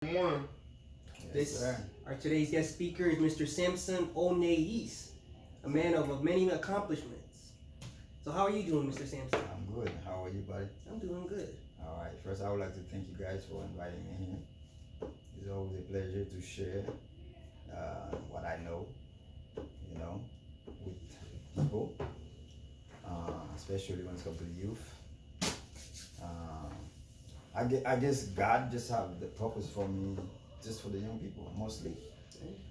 Morning. Yes, sir. Our today's guest speaker is Mr. Samson Orneus, a man of many accomplishments. So how are you doing, Mr. Samson? I'm good. How are you, buddy? I'm doing good. All right. First, I would like to thank you guys for inviting me here. It's always a pleasure to share what I know, with people, especially when it comes to the youth. I guess God just have the purpose for me, just for the young people mostly.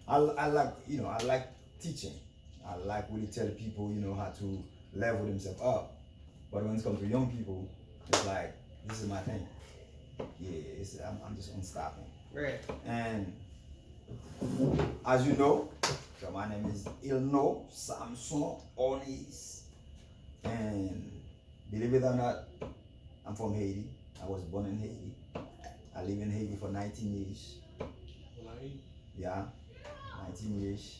I like I like teaching. I like really tell people how to level themselves up. But when it comes to young people, it's like this is my thing. Yeah, I'm just unstopping. Right. And as you know, so my name is Samson Orneus, and believe it or not, I'm from Haiti. I was born in Haiti. I live in Haiti for 19 years. Yeah, 19 years.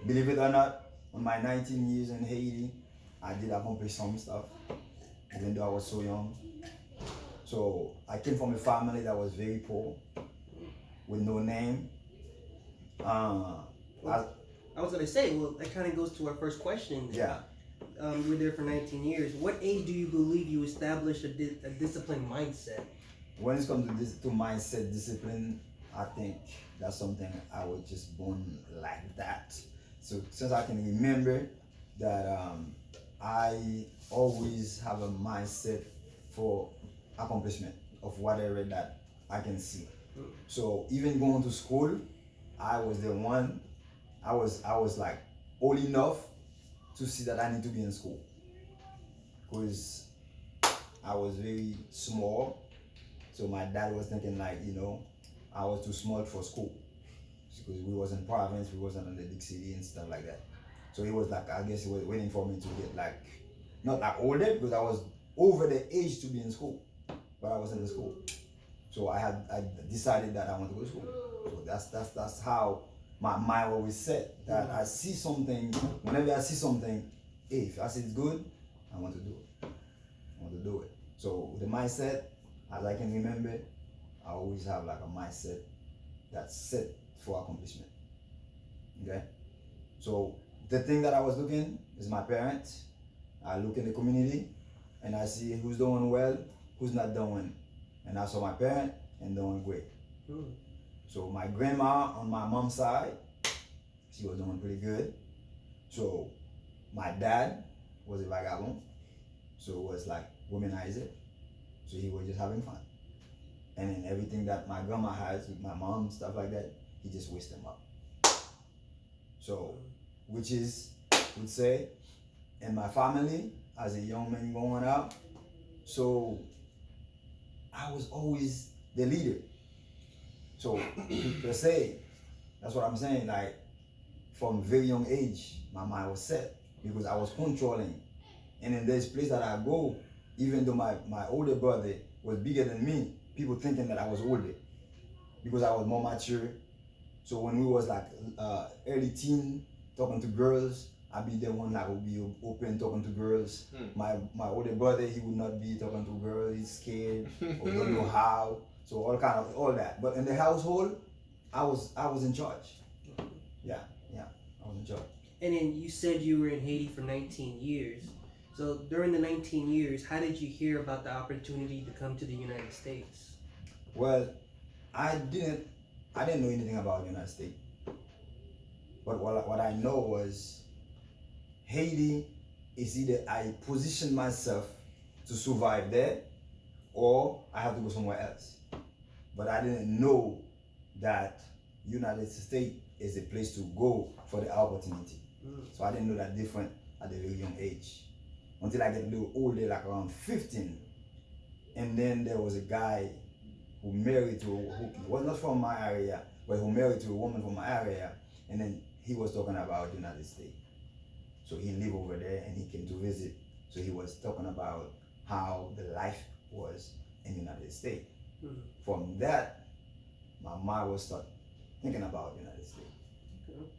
Believe it or not, on my 19 years in Haiti, I did accomplish some stuff, even though I was so young. So I came from a family that was very poor, with no name. I was gonna say, well, that kind of goes to our first question. Yeah. You were there for 19 years. What age do you believe you established a disciplined mindset? When it comes to to mindset, discipline, I think that's something I was just born like that. So since I can remember that, I always have a mindset for accomplishment of whatever that I can see. So even going to school, I was the one. I was like old enough to see that I need to be in school, because I was very small. So my dad was thinking like, I was too small for school, because we was in province, we wasn't in the big city and stuff like that. So he was like, I guess he was waiting for me to get like, not like older, because I was over the age to be in school, but I wasn't in school. So I decided that I want to go to school. So that's how my mind always set, that I see something. Whenever I see something, hey, if I see it's good, I want to do it. I want to do it. So the mindset, as I can remember, I always have like a mindset that's set for accomplishment. Okay? So the thing that I was looking is my parents. I look in the community and I see who's doing well, who's not doing. And I saw my parent and doing great. So my grandma on my mom's side, she was doing pretty good. So my dad was a vagabond. So it was like womanizer. So he was just having fun. And then everything that my grandma has with my mom, stuff like that, he just wastes them up. So, which is, would say, in my family, as a young man growing up, so I was always the leader. So, per se, that's what I'm saying, like, from very young age, my mind was set, because I was controlling. And in this place that I go, even though my older brother was bigger than me, people thinking that I was older, because I was more mature. So when we was like early teen, talking to girls, I'd be the one that would be open talking to girls. My older brother, he would not be talking to girls. He's scared or don't know how. So all that. But in the household, I was in charge. Yeah, I was in charge. And then you said you were in Haiti for 19 years. So during the 19 years, how did you hear about the opportunity to come to the United States? Well, I didn't know anything about the United States. But what I know was Haiti is either I position myself to survive there, or I have to go somewhere else. But I didn't know that United States is a place to go for the opportunity. So I didn't know that different at a very young age. Until I get a little older, like around 15. And then there was a guy who married to, who was not from my area, but who married to a woman from my area. And then he was talking about the United States. So he lived over there and he came to visit. So he was talking about how the life was in the United States. From that, my mind was start thinking about the United States.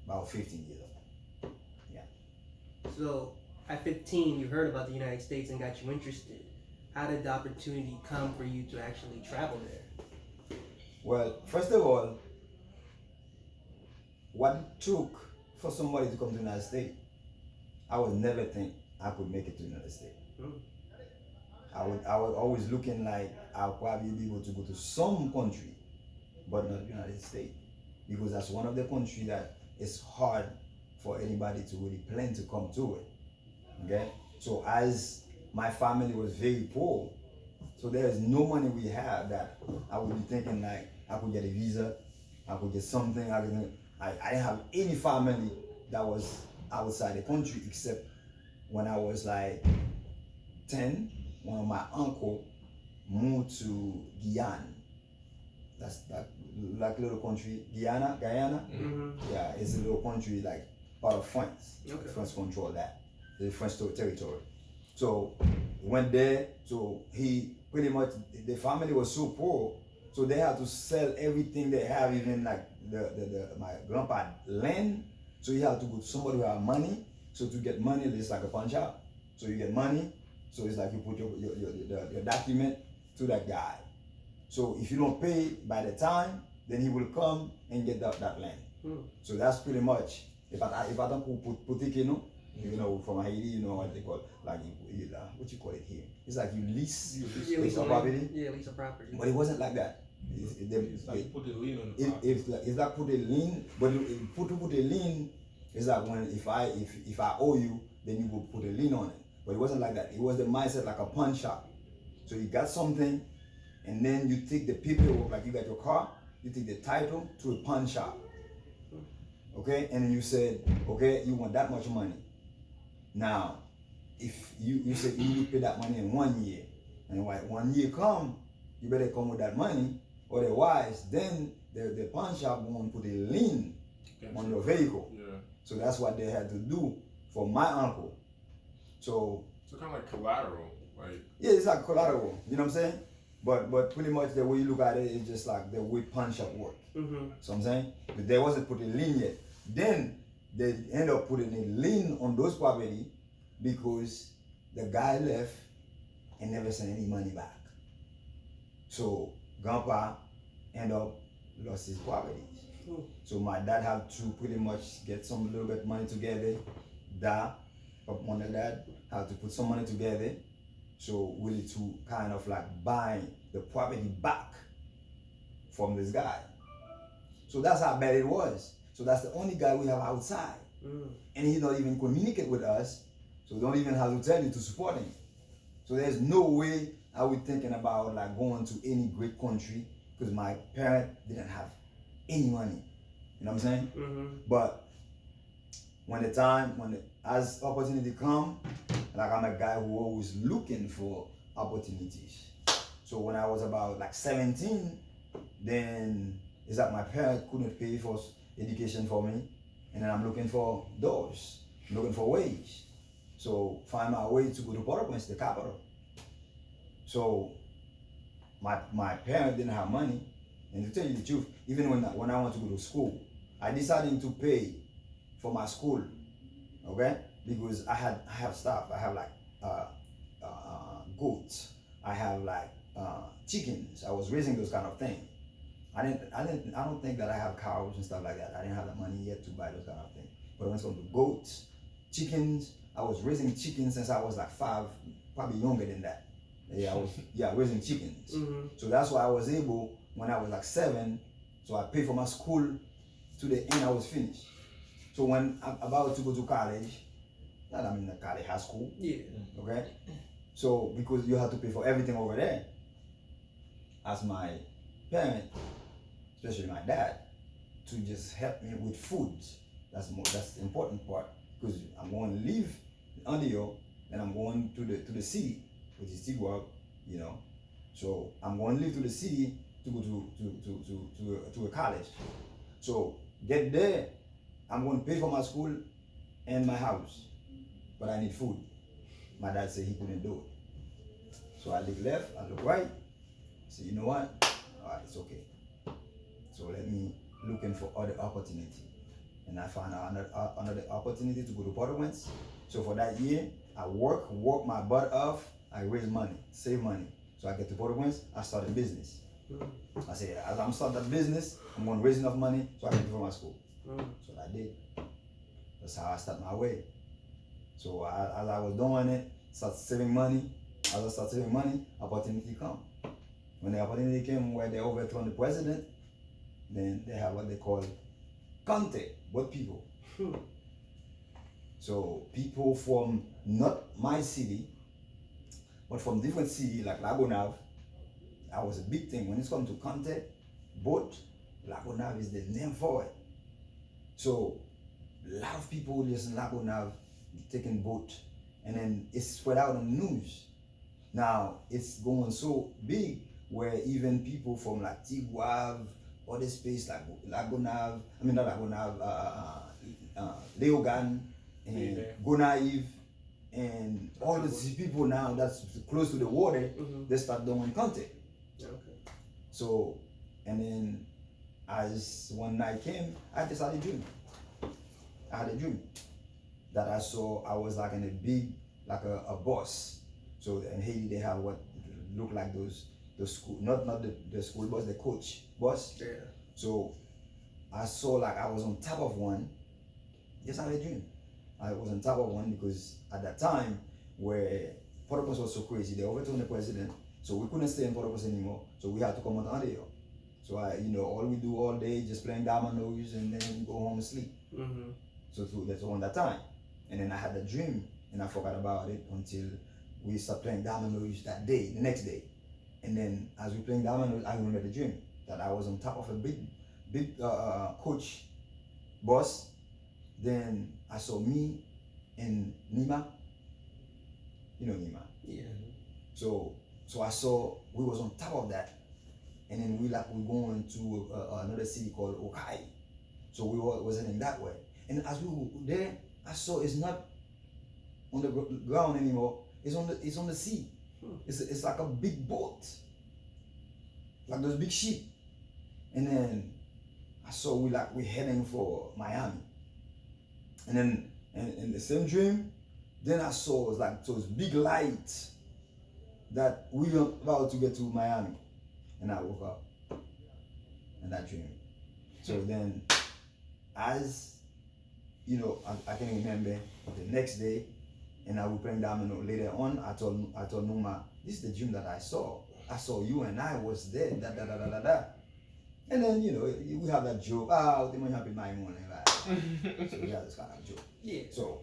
About 15 years old. Yeah. So at 15, you heard about the United States and got you interested. How did the opportunity come for you to actually travel there? Well, first of all, what it took for somebody to come to the United States, I would never think I could make it to the United States. Mm. I was always looking like I'll probably be able to go to some country, but not the United States, because that's one of the countries that is hard for anybody to really plan to come to it. Okay, so as my family was very poor, so there is no money we have that I would be thinking like I could get a visa, I could get something. I didn't have any family that was outside the country except when I was like 10. One of my uncle moved to Guyana. That's that like little country, Guyana. Mm-hmm. Yeah, it's a little country like part of France. Okay. France control that, the French territory. So he went there. So he pretty much, the family was so poor, so they had to sell everything they have, even like my grandpa land. So you have to go to somebody who have money. So to get money, it's like a punch out. So you get money. So it's like you put your document to that guy. So if you don't pay by the time, then he will come and get that land. Mm. So that's pretty much, if I don't put you know, from Haiti, you know what they call, like, what you call it here? It's like you lease lease a property. Yeah, lease a property. But it wasn't like that. It's like you put a lien on the property. It's like put a lien, but put a lien is like when if I owe you, then you go put a lien on it. But it wasn't like that. It was the mindset like a pawn shop. So you got something, and then you take the paperwork, like you got your car, you take the title to a pawn shop. Okay, and then you said, okay, you want that much money. Now, if you said you pay that money in 1 year, and when 1 year come, you better come with that money, otherwise, then the pawn shop won't put a lien on your vehicle. Yeah. So that's what they had to do for my uncle. So kind of like collateral, like. Yeah, it's like collateral. You know what I'm saying? But pretty much the way you look at it is just like the way pawn shop work. Mm-hmm. So I'm saying, but they wasn't put a lien yet. Then they end up putting a lien on those property because the guy left and never sent any money back. So grandpa end up lost his properties. Mm. So my dad had to pretty much get some little bit money together. My dad had to put some money together, so really to kind of like buy the property back from this guy. So that's how bad it was. So that's the only guy we have outside. Mm. And he don't even communicate with us, so we don't even have to tell you to support him. So there's no way I was thinking about like going to any great country because my parents didn't have any money. You know what I'm saying? Mm-hmm. But as opportunity come, like I'm a guy who always looking for opportunities. So when I was about like 17, then it's like my parents couldn't pay for education for me, and then I'm looking for doors, I'm looking for ways. So find my way to go to Port-au-Prince, the capital. So my parents didn't have money, and to tell you the truth, even when I want to go to school, I decided to pay for my school, okay? Because I have stuff. I have like goats. I have like chickens. I was raising those kind of things. I don't think that I have cows and stuff like that. I didn't have the money yet to buy those kind of things. But when it comes to goats, chickens, I was raising chickens since I was like 5, probably younger than that. Yeah, I was raising chickens. Mm-hmm. So that's why I was able, when I was like 7, so I paid for my school to the end I was finished. So when I'm about to go to college, not I'm in the college, high school. Yeah. Okay. So because you have to pay for everything over there, as my parent, especially my dad, to just help me with food. That's the important part, because I'm going to leave Ontario and I'm going to the city, which is Tigwag, you know. So I'm going to leave to the city to go to a college. So get there, I'm going to pay for my school and my house, but I need food. My dad said he couldn't do it. So I look left, I look right. I said, you know what? All right, it's okay. So let me looking for other opportunity. And I found another opportunity to go to Port-au-Prince. So for that year, I work my butt off. I raise money, save money. So I get to Port-au-Prince, I start a business. I said, as I'm starting that business, I'm going to raise enough money so I can pay for my school. So I did. That's how I started my way. So as I was doing it, start saving money. As I start saving money, opportunity come. When the opportunity came where they overthrown the president, then they have what they call contact, what people. So people from not my city, but from different city like Lagonav, that was a big thing. When it's come to contact, boat, Lagonav is the name for it. So a lot of people just in Lagonav taking boat, and then it's spread out on the news. Now it's going so big where even people from like Tigwav, other space like Lagonav, I mean not Lagonav, Leogan, and Gonaive, and all these people now that's close to the water, they start doing contact. Okay. So, and then as one night came, I just had a dream. I had a dream that I saw I was like in a big, like a bus. So in Haiti they have what look like those school, not the school bus, the coach bus. Yeah. So I saw like I was on top of one. Just had a dream. I was on top of one because at that time where Port-au-Prince was so crazy, they overthrew the president, so we couldn't stay in Port-au-Prince anymore. So we had to come out on there. So all we do all day just playing dominoes and then go home and sleep. So that's on that time. And then I had a dream and I forgot about it until we started playing dominoes that day, the next day. And then as we playing dominoes, I remember the dream that I was on top of a big coach bus. Then I saw me and Nima. You know Nima? Yeah. So I saw we was on top of that. And then we going to another city called Okai. So we was heading that way. And as we were there, I saw it's not on the ground anymore. It's on the sea. It's like a big boat, like those big ship. And then I saw we heading for Miami. And then in the same dream, then I saw it was like those big lights that we were about to get to Miami. And I woke up in that dream. So then, as you know, I can remember the next day, and I was playing domino later on. I told Numa, this is the dream that I saw. I saw you and I was there, da da da da da da. And then we have that joke. The money happy my morning, right? So we have this kind of joke. Yeah. So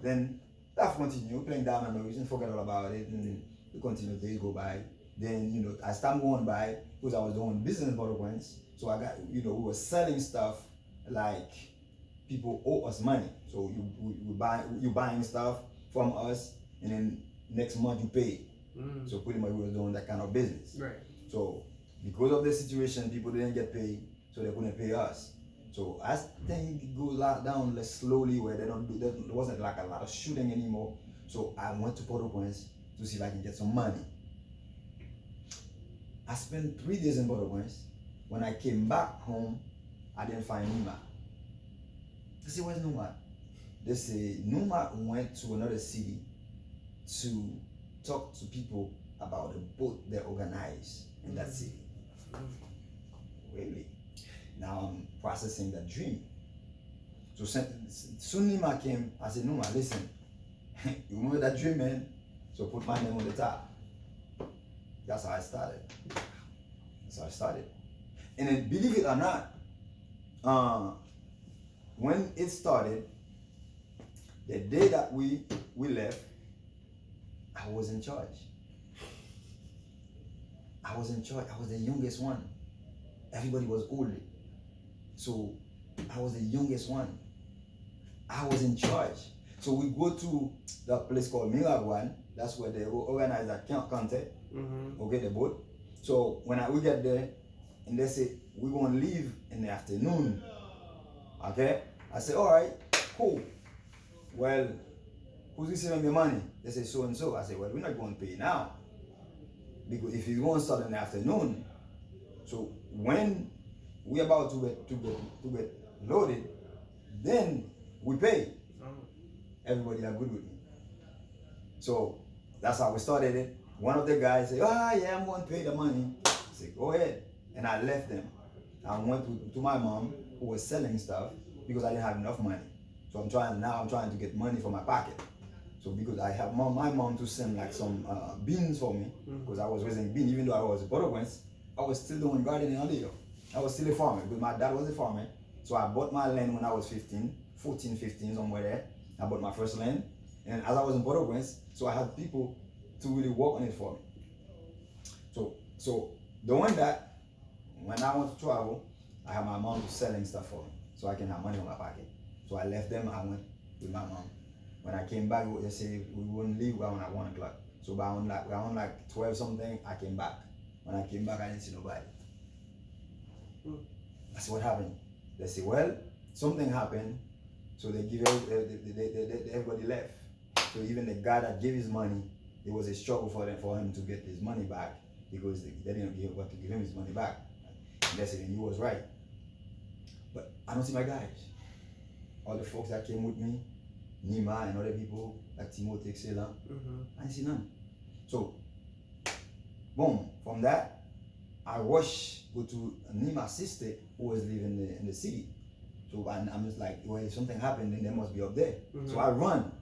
then that continue playing dominoes and forget all about it, and then we continue. Days go by. Then as time going by, because I was doing business in Port-au-Prince, so I got we were selling stuff like people owe us money. So you buying stuff from us, and then next month you pay. So pretty much we were doing that kind of business. Right. So because of the situation, people didn't get paid, so they couldn't pay us. So as things go down less slowly, where there wasn't like a lot of shooting anymore. So I went to Port-au-Prince to see if I can get some money. I spent 3 days in Port-au-Prince. When I came back home, I didn't find Numa. I said, where's Numa? They say Numa went to another city to talk to people about the boat they organized in that city. Really? Now I'm processing that dream. So soon Numa came, I said, Numa, listen, you remember that dream, man? So put my name on the top. That's how I started. And then, believe it or not, when it started, the day that we left, I was in charge. I was the youngest one. Everybody was older. So I was the youngest one. I was in charge. So we go to the place called Miragwan. That's where they organize that content. Okay, the boat. So when we get there, and they say we're gonna leave in the afternoon. Okay, I say all right, cool. Well, who's receiving the money? They say so and so. I say, well, we're not going to pay now because if it's going to start in the afternoon, so when we're about to get loaded, then we pay. Everybody are good with me. So that's how we started it. One of the guys said, yeah, I'm going to pay the money. I said, go ahead. And I left them. I went to my mom, who was selling stuff, because I didn't have enough money. So I'm trying to get money for my pocket. So because I have my mom to send like some beans for me, because I was raising beans, even though I was a Port-au-Prince, I was still doing gardening on the. I was still a farmer, because my dad was a farmer. So I bought my land when I was 14, 15, somewhere there. I bought my first land. And as I was in Port-au-Prince, so I had people to really work on it for me. So doing that, when I want to travel, I have my mom selling stuff for me, so I can have money in my pocket. So I left them, I went with my mom. When I came back, they said we wouldn't leave around at 1 o'clock. So around like 12 something, I came back. When I came back, I didn't see nobody. That's what happened. They say, well, something happened, so they give everybody left. So even the guy that gave his money, it was a struggle for him to get his money back, because they didn't want to give him his money back. And they said, and he was right. But I don't see my guys. All the folks that came with me, Nima and other people like Timothy, Excella, I didn't see none. So, boom, from that, I rushed go to Nima's sister, who was living in the city. So I'm just like, well, if something happened, then they must be up there. So I run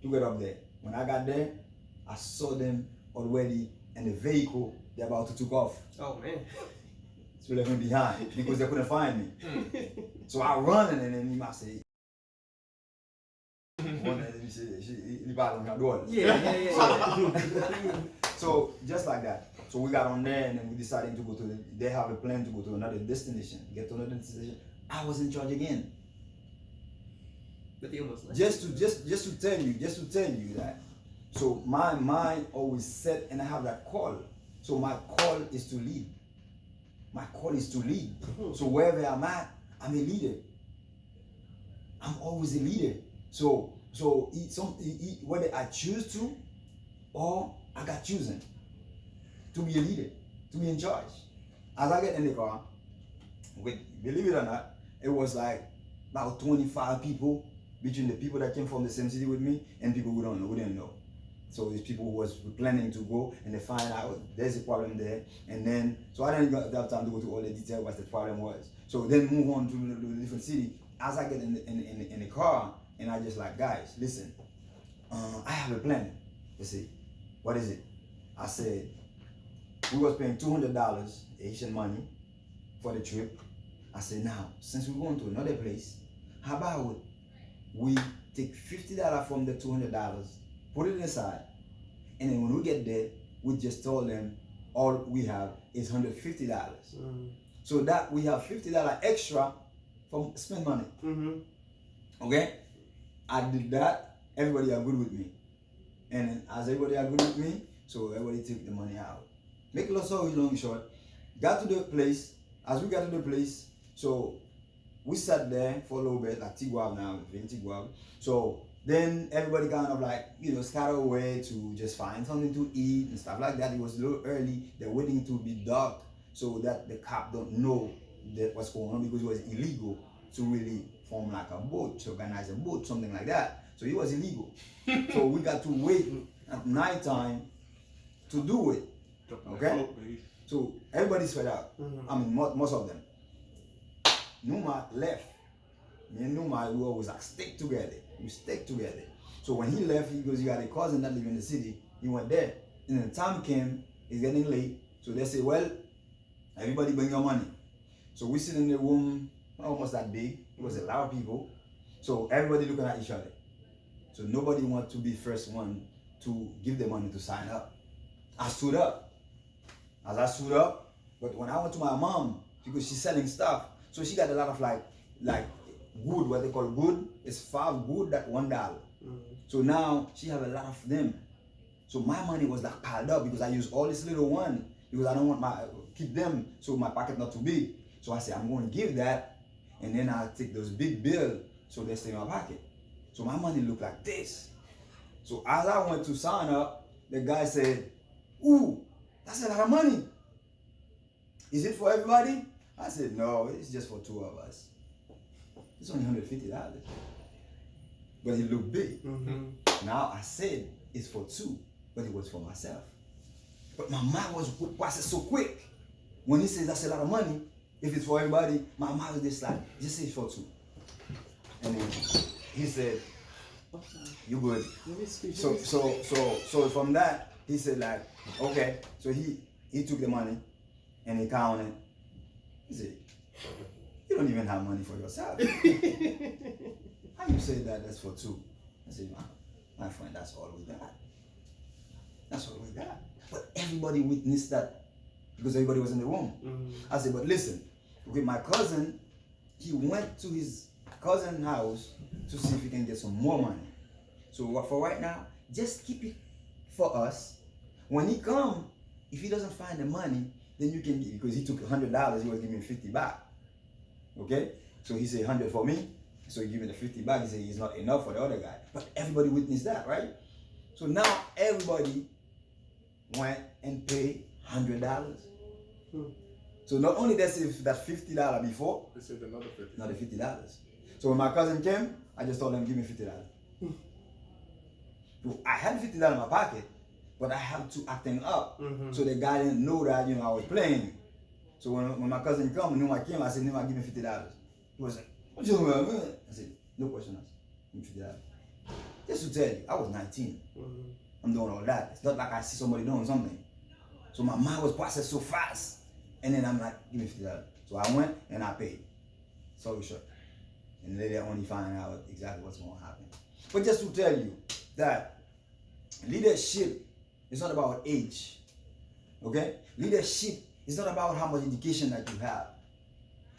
to get up there. When I got there, I saw them already in the vehicle. They're about to take off. Oh man! So left me behind because they couldn't find me. So I run, and then Nima say, yeah. So just like that. So we got on there, and then we decided to go to. They have a plan to go to another destination. Get to another destination. I was in charge again. But they almost left. Just to tell you that. So my mind always set, and I have that call. So my call is to lead. My call is to lead. So wherever I'm at, I'm a leader. I'm always a leader. So whether I choose to, or I got chosen to be a leader, to be in charge. As I get in the car, believe it or not, it was like about 25 people, between the people that came from the same city with me and people who didn't know. So these people who was planning to go, and they find out there's a problem there, and then so I didn't have time to go to all the details what the problem was. So then move on to the different city. As I get in the car, and I just like, guys, listen, I have a plan. They say, what is it? I said, we was paying $200 Haitian money for the trip. I said, now, since we're going to another place, how about we take $50 from the $200, put it aside, and then when we get there, we just told them all we have is $150. So that we have $50 extra from spend money. Okay? I did that, everybody agreed with me. And as everybody agreed with me, so everybody took the money out. Make a long story long short, got to the place. As we got to the place, so we sat there for a little bit, like Tiguab now, Tiguab. So then everybody kind of like, scattered away to just find something to eat and stuff like that. It was a little early. They're waiting to be dark so that the cop don't know that what's going on, because it was illegal to really form like a boat, to organize a boat, something like that. So it was illegal. So we got to wait at nighttime to do it. Okay? So everybody spread out. I mean, most of them. Numa left. Me and Numa, we always like stick together. We stick together. So when he left, he goes, he got a cousin that live in the city. He went there. And then the time came, it's getting late. So they say, well, everybody bring your money. So we sit in the room, almost that big. It was a lot of people. So everybody looking at each other. So nobody want to be first one to give the money to sign up. I stood up. As I stood up, but when I went to my mom, because she's selling stuff, so she got a lot of like good, what they call good. It's 5 good that $1. So now she have a lot of them. So my money was like piled up because I use all this little one because I don't want keep them so my pocket not too big. So I said I'm going to give that, and then I take those big bills so they stay in my pocket. So my money looked like this. So as I went to sign up, the guy said, "Ooh, that's a lot of money. Is it for everybody?" I said, "No, it's just for 2 of us. It's only $150. But it looked big." Now I said it's for 2, but it was for myself. But my mind was processed so quick. when he says that's a lot of money, if it's for everybody, my mouth is just like, just say it's for two. And then he said, you good. So from that, he said like, okay. So he took the money and he counted. He said, you don't even have money for yourself. How you say that that's for two? I said, my friend, that's all we got. That's all we got. But everybody witnessed that because everybody was in the room. I said, but listen, okay, my cousin, he went to his cousin's house to see if he can get some more money. So for right now, just keep it for us. When he come, if he doesn't find the money, then you can give, because he took $100, he was giving me 50 back. Okay? So he said 100 for me. So he gave me the 50 back. He said it's not enough for the other guy. But everybody witnessed that, right? So now everybody went and paid $100. So not only that saved that $50 before, they saved another $50. Another $50. So when my cousin came, I just told him, give me $50. So I had $50 in my pocket, but I had to acting up. So the guy didn't know that, I was playing. So when my cousin come, knew I came, I said, give me $50. He was like, what you doing, man? I said, no question asked. Give me $50. Just to tell you, I was 19. I'm doing all that. It's not like I see somebody doing something. So my mind was processed so fast. And then I'm like, give me $50. So I went and I paid. So short. And later on, you find out exactly what's going to happen. But just to tell you that leadership is not about age. Okay? Leadership is not about how much education that you have.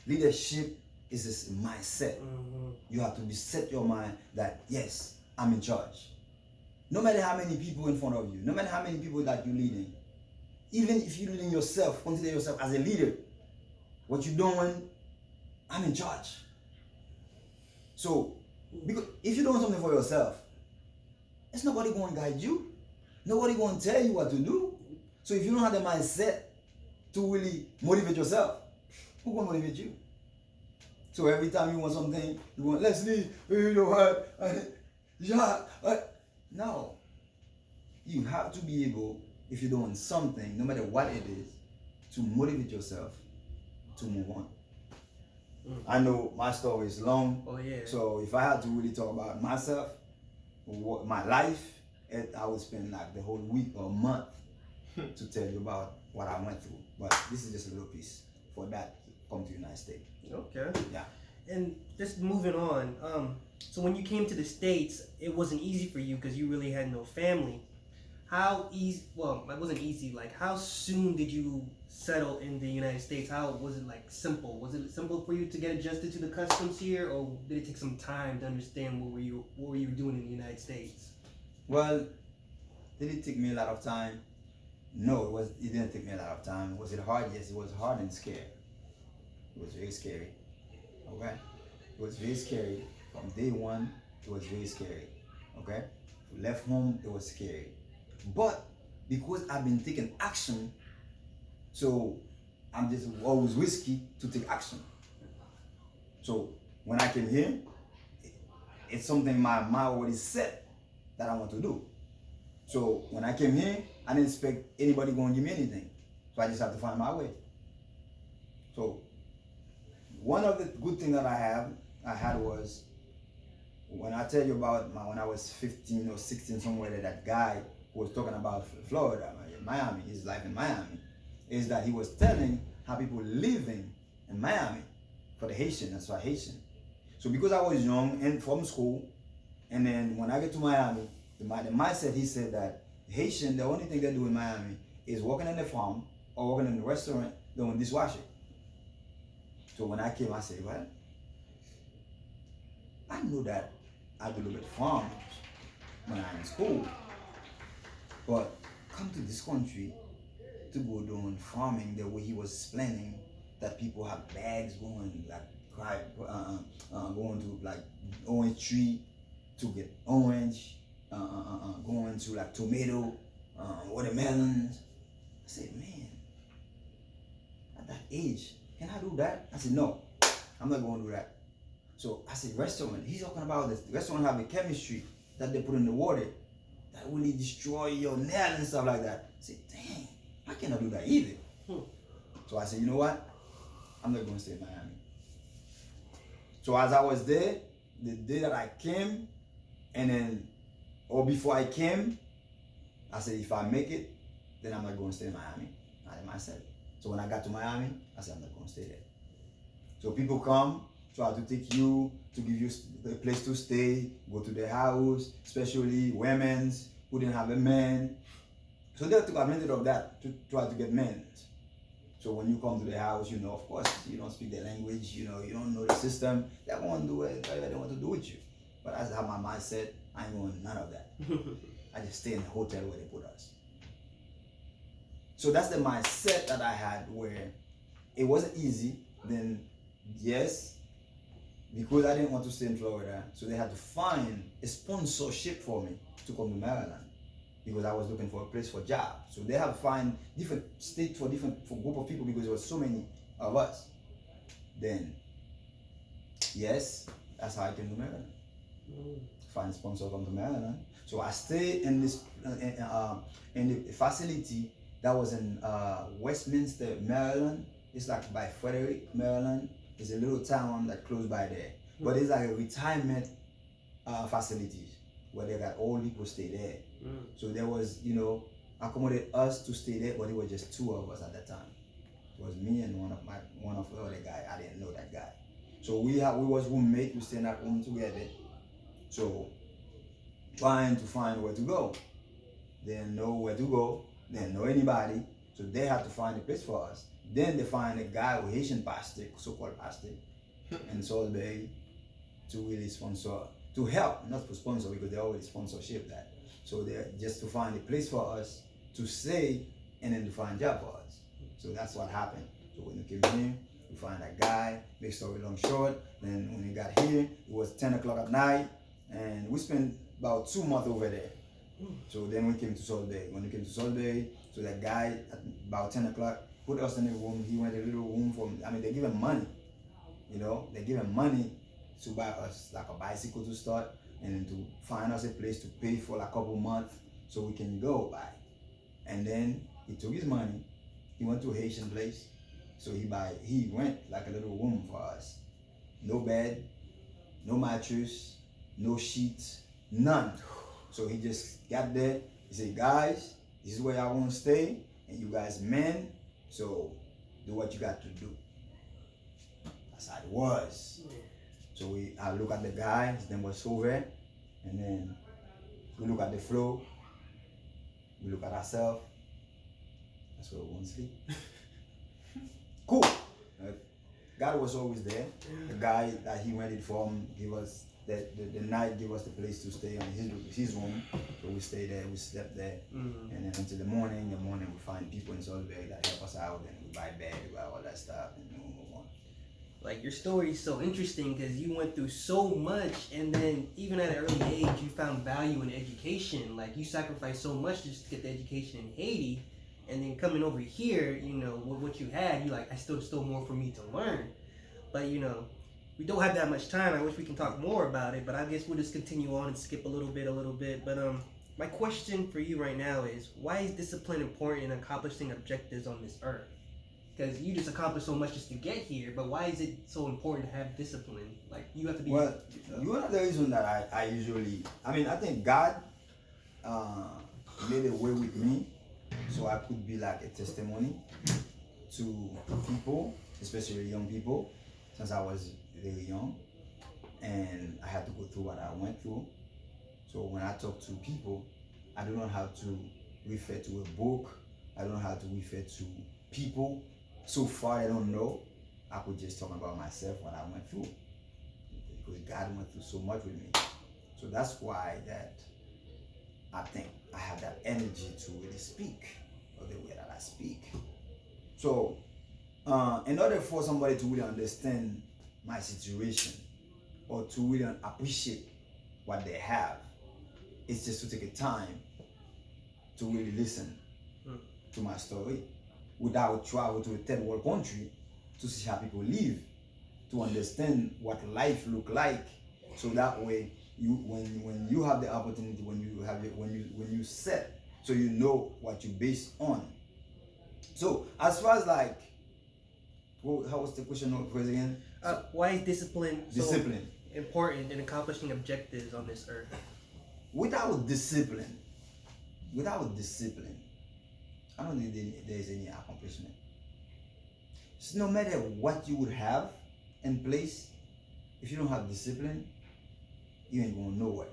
Leadership is this mindset. You have to be set your mind that, yes, I'm in charge. No matter how many people in front of you, no matter how many people that you're leading, even if you're leading yourself, consider yourself as a leader. What you're doing, I'm in charge. So, because if you're doing something for yourself, there's nobody going to guide you. Nobody going to tell you what to do. So if you don't have the mindset to really motivate yourself, who going to motivate you? So every time you want something, you want, let's leave, you know what, no. You have to be able, if you're doing something, no matter what it is, to motivate yourself to move on. I know my story is long. Oh, yeah. So if I had to really talk about myself, my life, I would spend like the whole week or a month to tell you about what I went through. But this is just a little piece for that to come to the United States. Okay. Yeah. And just moving on, so when you came to the States, it wasn't easy for you because you really had no family. How easy, well, it wasn't easy, like how soon did you settle in the United States? How was it like simple? Was it simple for you to get adjusted to the customs here, or did it take some time to understand what were you doing in the United States? Well, did it take me a lot of time? No, it didn't take me a lot of time. Was it hard? Yes, it was hard and scary. It was very scary. Okay? It was very scary. From day one, it was very scary. Okay? Left home, it was scary. But because I've been taking action, so I'm just always risky to take action. So when I came here, it's something my mind already set that I want to do. So when I came here, I didn't expect anybody going to give me anything. So I just have to find my way. So one of the good things that I had was, when I tell you about when I was 15 or 16, somewhere that guy was talking about Florida, Miami, his life in Miami, is that he was telling how people living in Miami for the Haitian, that's why Haitian. So because I was young and from school, and then when I get to Miami, the mindset, he said that Haitian, the only thing they do in Miami is working in the farm or working in the restaurant doing dishwashing. So when I came, I said, well, I knew that I do a little bit of farm when I'm in school. But come to this country to go doing farming the way he was explaining, that people have bags going going to like orange tree to get orange, going to like tomato, watermelons. I said, man, at that age, can I do that? I said, no, I'm not going to do that. So I said, restaurant. He's talking about this restaurant have a chemistry that they put in the water that really destroy your nail and stuff like that. I said, dang, I cannot do that either. So I said, you know what? I'm not going to stay in Miami. So as I was there, the day that I came, and then, or before I came, I said, if I make it, then I'm not going to stay in Miami. I myself. So when I got to Miami, I said, I'm not going to stay there. So people come, try to take you, to give you a place to stay, go to their house, especially women who didn't have a man. So they took advantage of that to try to get men. So when you come to the house, of course, you don't speak the language, you don't know the system. They won't do whatever they want to do with you. But as I have my mindset, I ain't going none of that. I just stay in the hotel where they put us. So that's the mindset that I had, where it wasn't easy. Then, yes, because I didn't want to stay in Florida, so they had to find a sponsorship for me to come to Maryland, because I was looking for a place for job. So they have to find different states for group of people, because there was so many of us. Then, yes, that's how I came to Maryland. Find a sponsor, come to Maryland. So I stayed in this in the facility that was in Westminster, Maryland. It's like by Frederick, Maryland. It's a little town that close by there. But it's like a retirement facilities where they got old people stay there. So there was, accommodate us to stay there, but it was just two of us at that time. It was me and one of the other guy. I didn't know that guy. So we was roommate. We stayed in that room together. So trying to find where to go. They didn't know where to go. They didn't know anybody. So they had to find a place for us. Then they find a guy with Haitian pastor, so-called pastor, in Salisbury, to really sponsor, to help, not to sponsor, because they already sponsorship that. So they're just to find a place for us to stay, and then to find a job for us. So that's what happened. So when we came here, we find that guy, make story long short. Then when we got here, it was 10 o'clock at night, and we spent about 2 months over there. So then we came to Salisbury. When we came to Salisbury, so that guy at about 10 o'clock put us in a room. He went a little room they give him money. They give him money to buy us like a bicycle to start, and then to find us a place to pay for like a couple months so we can go by. And then he took his money, he went to a Haitian place. So he went like a little room for us. No bed, no mattress, no sheets, none. So he just got there. He said, guys, this is where I want to stay, and you guys men, so do what you got to do. That's how it was. So I look at the guy, his name was Sauver, and then we look at the floor, we look at ourselves. That's where we want to sleep. Cool. God was always there. The guy that he rented from give us the night, give us the place to stay on his room. So we stayed there, we slept there, and then until the morning. We find people in Salisbury that help us out, and we buy bed, we buy all that stuff, and then we move on. Like, your story is so interesting because you went through so much, and then even at an early age, you found value in education. Like, you sacrificed so much just to get the education in Haiti, and then coming over here, with what you had, you like, I still more for me to learn. But we don't have that much time. I wish we can talk more about it, but I guess we'll just continue on and skip a little bit. But my question for you right now is, why is discipline important in accomplishing objectives on this earth? Because you just accomplished so much just to get here, but why is it so important to have discipline? Like, you have to be... Well, one of the reasons that I usually... I think God made a way with me so I could be like a testimony to people, especially young people, since I was very young, and I had to go through what I went through. So when I talk to people, I don't know how to refer to a book. I don't know how to refer to people. So far, I don't know. I could just talk about myself, what I went through, because God went through so much with me. So that's why that I think I have that energy to really speak, or the way that I speak. So in order for somebody to really understand my situation, or to really appreciate what they have, it's just to take a time to really listen to my story, without travel to a third world country to see how people live, to understand what life look like. So that way, when you have the opportunity, when you set, so you know what you base on. So as far as like How was the question again? Why is discipline so Discipline. important in accomplishing objectives on this earth? Without discipline, I don't think there is any accomplishment. So no matter what you would have in place, if you don't have discipline, you ain't going nowhere.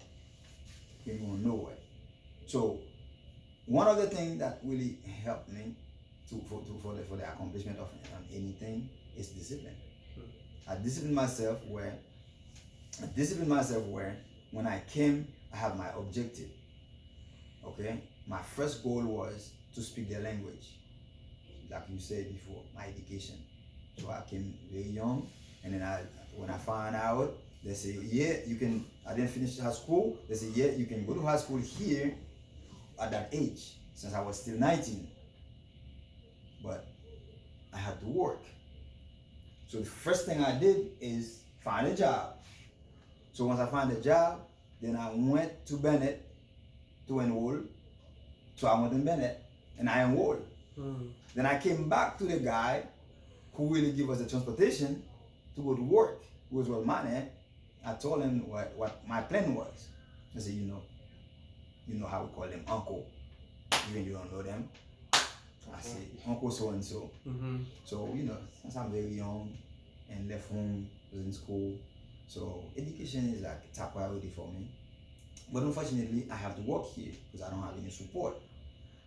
So one of the things that really helped me for the accomplishment of anything is discipline. I disciplined myself where when I came, I have my objective. Okay, my first goal was to speak their language, like you said before, my education. So I came very young, and then when I found out, they say, yeah, you can. I didn't finish high school. They say, yeah, you can go to high school here at that age, since I was still 19. But I had to work. So the first thing I did is find a job. So once I found a job, then I went to Bennett to enroll. So I went in Bennett and I enrolled. Then I came back to the guy who really gave us the transportation to go to work, who was well money. I told him what my plan was. I said, you know how we call them uncle, even you don't know them. I said, uncle so and so. So, since I'm very young and left home, was in school, so education is like top priority for me. But unfortunately, I have to work here because I don't have any support.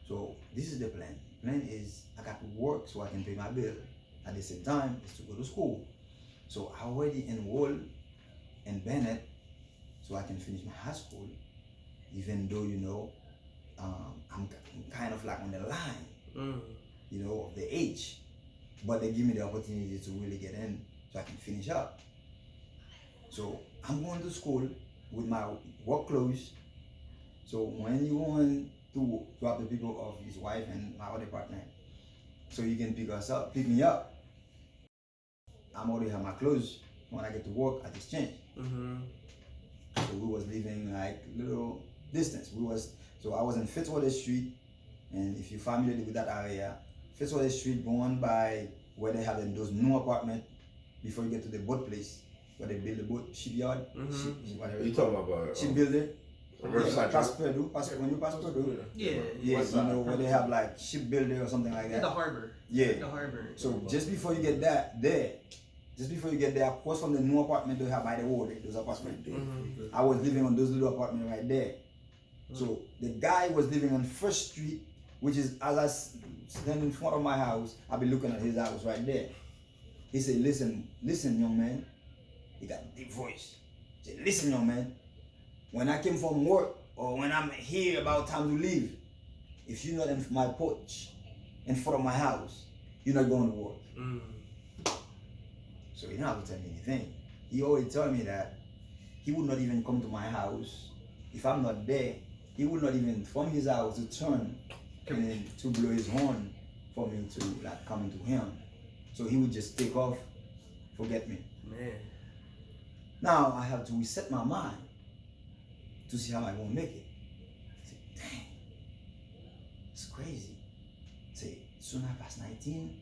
So this is the plan. Plan is I got to work so I can pay my bill. At the same time, is to go to school. So I already enrolled in Bennett so I can finish my high school, even though, I'm kind of like on the line, of the age. But they give me the opportunity to really get in so I can finish up. So I'm going to school with my work clothes. So when you want to drop the people of his wife and my other partner, so you can pick me up, I'm already have my clothes. When I get to work, I just change. So we was living like little distance. So I was in Fitzwater Street, and if you're familiar with that area, Fitzwater Street going by where they have those new apartments before you get to the boat place, where they build the boat shipyard, whatever. You talking about shipbuilder? Riverside Pass Purdue. When you pass Purdue, where they have like shipbuilder or something like that. The harbor. Yeah. The harbor. So just before you get there, across from the new apartment they have by the water, those apartments. I was living on those little apartments right there. So the guy was living on First Street, which is, as I stand in front of my house, I'll be looking at his house right there. He said, listen, young man. He got a deep voice. He said, listen, young man. When I came from work or when I'm here about time to leave, if you're not in my porch, in front of my house, you're not going to work. So he didn't have to tell me anything. He always told me that he would not even come to my house if I'm not there. He would not even from his house to turn and to blow his horn for me to like come to him. So he would just take off, forget me. Man. Now I have to reset my mind to see how I'm gonna make it. I say, dang, it's crazy. Say, soon I pass 19,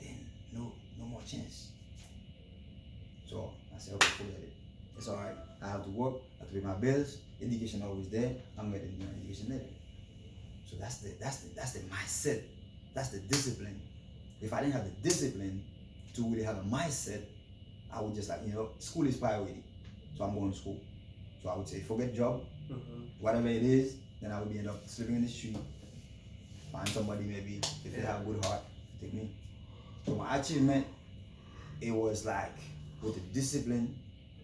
then no more chance. So I said, okay, forget it. It's all right. I have to work. I have to pay my bills. Education always there. I'm ready to do my education later. So that's the mindset. That's the discipline. If I didn't have the discipline to really have a mindset, I would just school is priority. So I'm going to school. So I would say, forget job, whatever it is, then I would end up sleeping in the street, find somebody maybe, if they have a good heart, take me. So my achievement, it was like, with the discipline,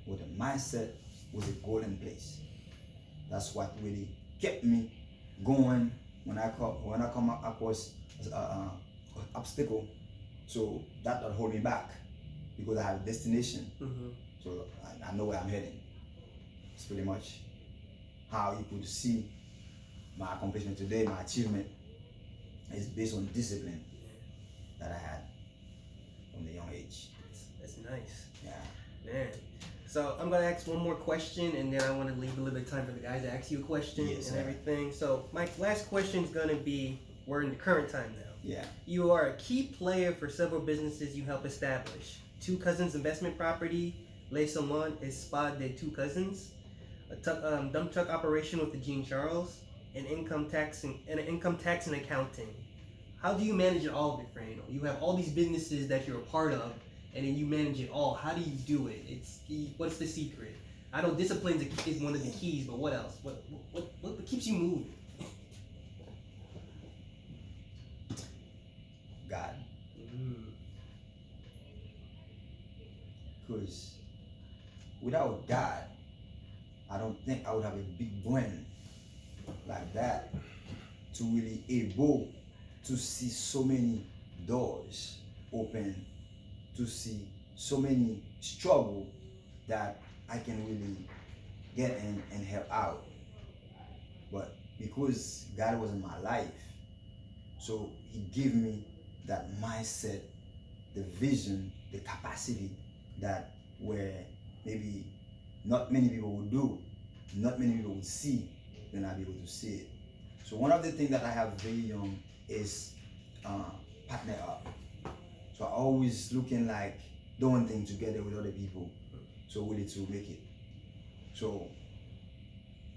with the mindset, with the goal in place. That's what really kept me going when I come across an obstacle. So that don't hold me back because I have a destination. So I know where I'm heading. It's pretty much how you could see my accomplishment today, my achievement is based on discipline that I had from the young age. That's nice. Yeah. Man. So I'm gonna ask one more question, and then I want to leave a little bit of time for the guys to ask you a question and everything. So my last question is gonna be: we're in the current time now. Yeah. You are a key player for several businesses you help establish. Two Cousins Investment Property, Les Salmon Espa de Two Cousins, a dump truck operation with the Jean Charles, and income tax and accounting. How do you manage it all, Victorino? You have all these businesses that you're a part of, and then you manage it all. How do you do it? What's the secret? I know discipline is one of the keys, but what else? What keeps you moving? God. Because without God, I don't think I would have a big brain like that to really able to see so many doors open, to see so many struggle that I can really get in and help out. But because God was in my life, so He gave me that mindset, the vision, the capacity that where maybe not many people would do, not many people would see, then I'll be able to see it. So one of the things that I have very young is partner up. So I always looking like doing things together with other people, so really to make it. So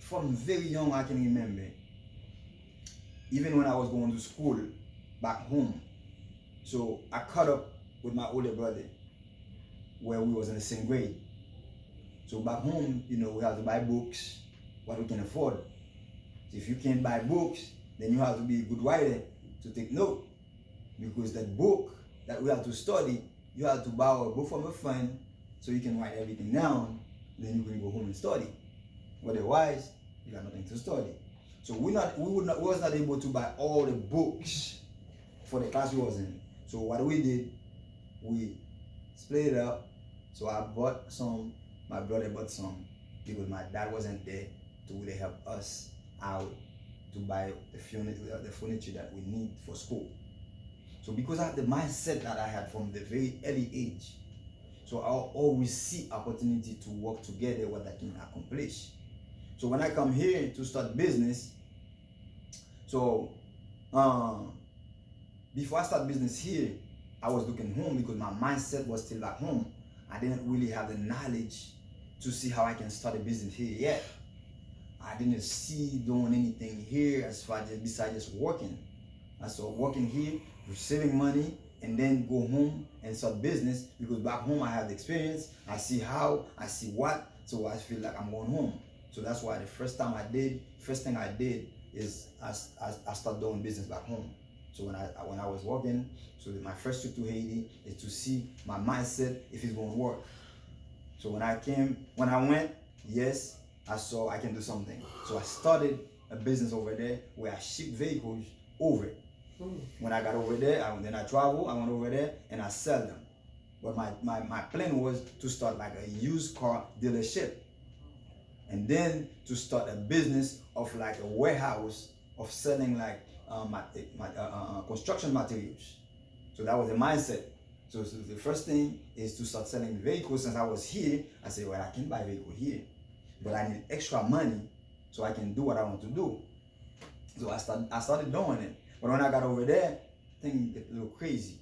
from very young I can remember, even when I was going to school back home, so I caught up with my older brother where we was in the same grade. So back home, you know, we have to buy books, what we can afford. So if you can't buy books, then you have to be a good writer to take note. Because that book that we have to study, you have to borrow a book from a friend so you can write everything down, then you can go home and study. Otherwise, you got nothing to study. So we was not able to buy all the books for the class we was in. So what we did, we split it up. So I bought some, my brother bought some, because my dad wasn't there to really help us out to buy the furniture that we need for school. So because I had the mindset that I had from the very early age, so I'll always see opportunity to work together what I can accomplish. So when I come here to start business, so before I start business here, I was looking home because my mindset was still back home. I didn't really have the knowledge to see how I can start a business here yet. I didn't see doing anything here as far as besides just working. I started working here, saving money, and then go home and start business because back home I have the experience. I see how, I see what, so I feel like I'm going home. So that's why the first thing I did is I started doing business back home. So when I was working, so my first trip to Haiti is to see my mindset if it's going to work. So when I went, yes, I saw I can do something. So I started a business over there where I ship vehicles over. When I got over there, then I travel, I went over there and I sell them. But my plan was to start like a used car dealership. And then to start a business of like a warehouse of selling like construction materials. So that was the mindset. So the first thing is to start selling vehicles. Since I was here, I said, well, I can buy a vehicle here, but I need extra money so I can do what I want to do. So I started doing it. But when I got over there, things get a little crazy.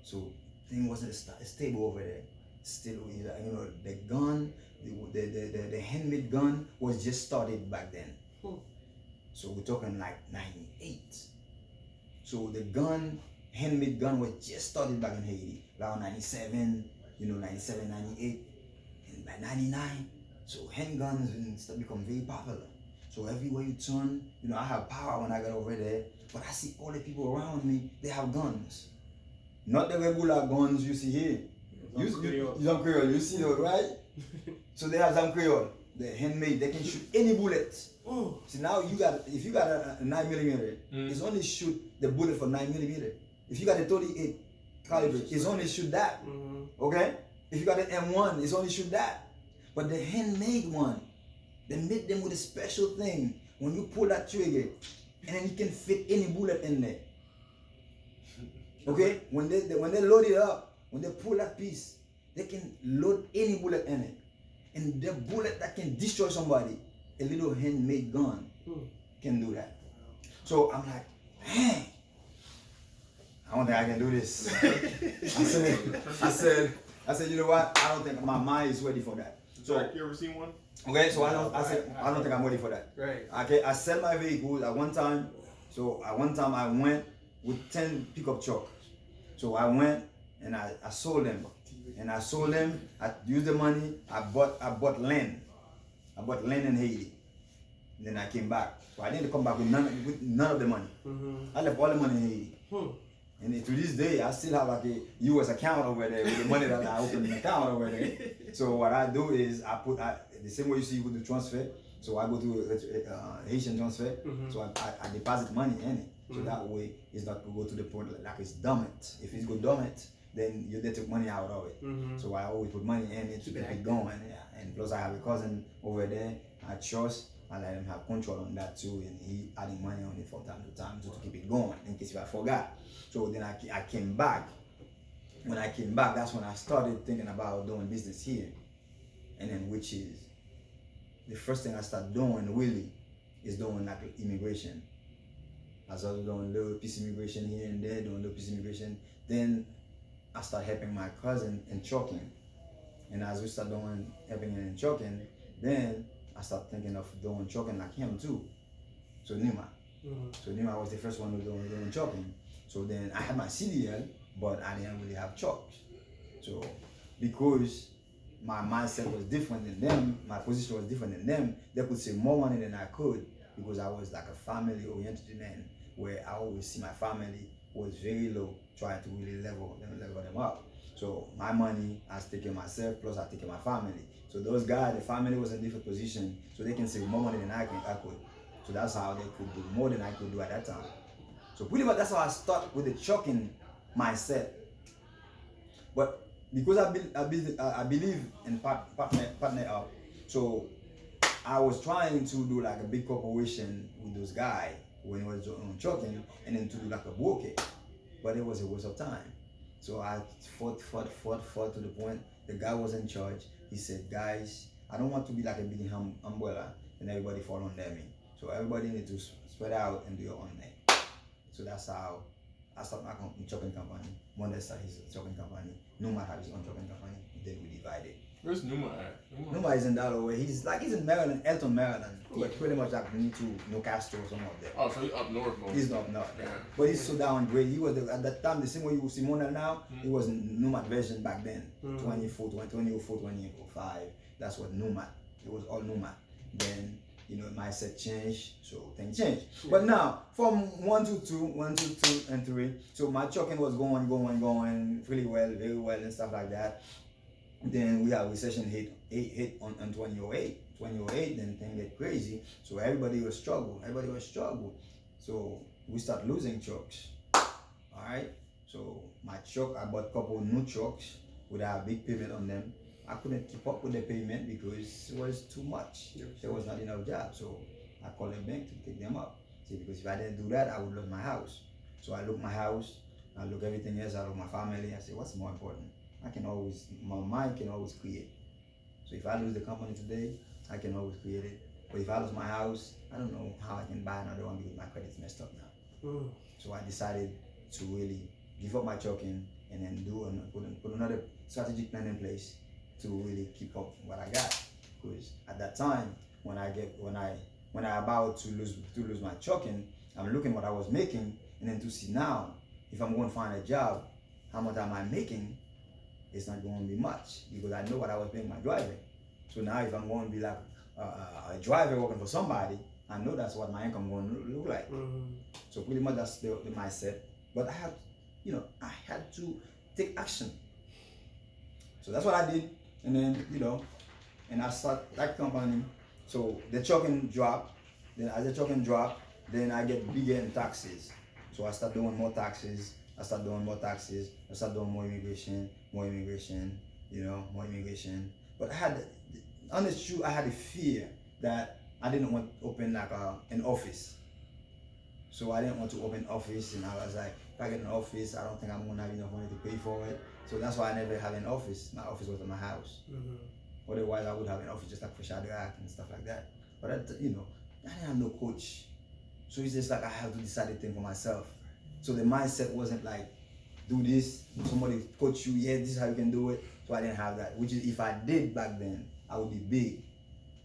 So things wasn't stable over there. Still, you know, the gun, the handmade gun was just started back then. So we're talking like 98. So the handmade gun was just started back in Haiti, around 97, 97, 98. And by 99, so handguns become very popular. So everywhere you turn, I have power when I get over there, but I see all the people around me, they have guns. Not the regular guns you see here. Some Creole, you see those, right? So they have some Creole, they're handmade, they can shoot any bullet. See now if you got a 9mm, it's only shoot the bullet for 9mm. If you got a 38 caliber, it's only shoot that. Okay? If you got an M1, it's only shoot that. But the handmade one, they made them with a special thing. When you pull that trigger, and then you can fit any bullet in there. Okay? When they load it up, when they pull that piece, they can load any bullet in it. And the bullet that can destroy somebody, a little handmade gun can do that. So I'm like, man, I don't think I can do this. I said, you know what? I don't think my mind is ready for that. So, you ever seen one? Okay, so I don't think I'm ready for that. Right. Okay, I sell my vehicles at one time. So at one time I went with 10 pickup trucks. So I went and I sold them. And I sold them, I used the money, I bought land. I bought land in Haiti. And then I came back. So I didn't come back with none of the money. I left all the money in Haiti. And to this day, I still have like a US account over there with the money that I opened an account over there. So what I do is the same way you see with the transfer. So I go to Haitian transfer. So I deposit money in it. So that way it's not to go to the point like it's dormant. If it's go dormant, then they take money out of it. So I always put money in it to keep it going. Yeah. And plus I have a cousin over there I trust. I let him have control on that too, and he adding money on it from time to time to keep it going in case if I forgot. So then I came back. When I came back, that's when I started thinking about doing business here, and then which is the first thing I started doing really is doing like immigration. I started doing a little piece of immigration here and there, doing a little piece of immigration. Then I started helping my cousin in trucking, and as we started doing helping him in trucking, then I started thinking of doing trucking like him too. So Nima. So Nima was the first one who was doing trucking. So then I had my CDL, but I didn't really have trucks. So because my mindset was different than them, my position was different than them, they could save more money than I could because I was like a family-oriented man where I always see my family was very low, trying to really level them up. So my money, I take care of myself, plus I take care of my family. So those guys, the family was in a different position, so they can save more money than I could. So that's how they could do more than I could do at that time. So pretty much that's how I start with the trucking mindset. But because I believe in partner up, so I was trying to do like a big corporation with those guys when it was on trucking, and then to do like a broker, but it was a waste of time. So I fought to the point the guy was in charge. He said, guys, I don't want to be like a big umbrella and everybody fall under me. So everybody needs to spread out and do your own thing. So that's how I started my trucking company. One started his trucking company. Numa had his own trucking company. Then we divided. Where's Numa at? Numa is in Delaware. He's in Maryland, Elton, Maryland. He's pretty much like me to Newcastle or something like that. Oh, so he's up north. He's up north. Yeah. But he's so down great. He was at that time the same way you see Mona now. It was Numa version back then. 2005. That's what Numa. It was all Numa. Then mindset changed, so things changed. But now from 1 to 2 and 3, so my trucking was going really well, very well and stuff like that. Then we have recession hit on 2008. 2008, then things get crazy. So everybody was struggle. So we start losing trucks. All right. So my truck, I bought a couple new trucks with a big payment on them. I couldn't keep up with the payment because it was too much. There was not enough jobs. So I called the bank to take them up. See, because if I didn't do that, I would lose my house. So I look my house, I look everything else, I look my family. I say, what's more important? My mind can always create. So if I lose the company today, I can always create it. But if I lose my house, I don't know how I can buy another one because my credit's messed up now. So I decided to really give up my trucking and then put another strategic plan in place to really keep up what I got. Because at that time, when I about to lose my trucking, I'm looking what I was making, and then to see now, if I'm going to find a job, how much am I making? It's not going to be much because I know what I was paying my driver. So now if I'm going to be like a driver working for somebody, I know that's what my income going to look like. So pretty much that's the mindset. But I had to take action. So that's what I did. And then, and I started that company. So the trucking dropped. Then as the trucking dropped, then I get bigger in taxes. So I start doing more taxes. I start doing more immigration. But I had a fear that I didn't want to open like an office. So I didn't want to open office, and I was like, if I get an office, I don't think I'm gonna have enough money to pay for it. So that's why I never had an office. My office was in my house. Otherwise, I would have an office just like for Shadrach and stuff like that. But I didn't have no coach. So it's just like I have to decide a thing for myself. So the mindset wasn't like do this. Somebody coach you. Yeah, this is how you can do it. So I didn't have that. Which is, if I did back then, I would be big.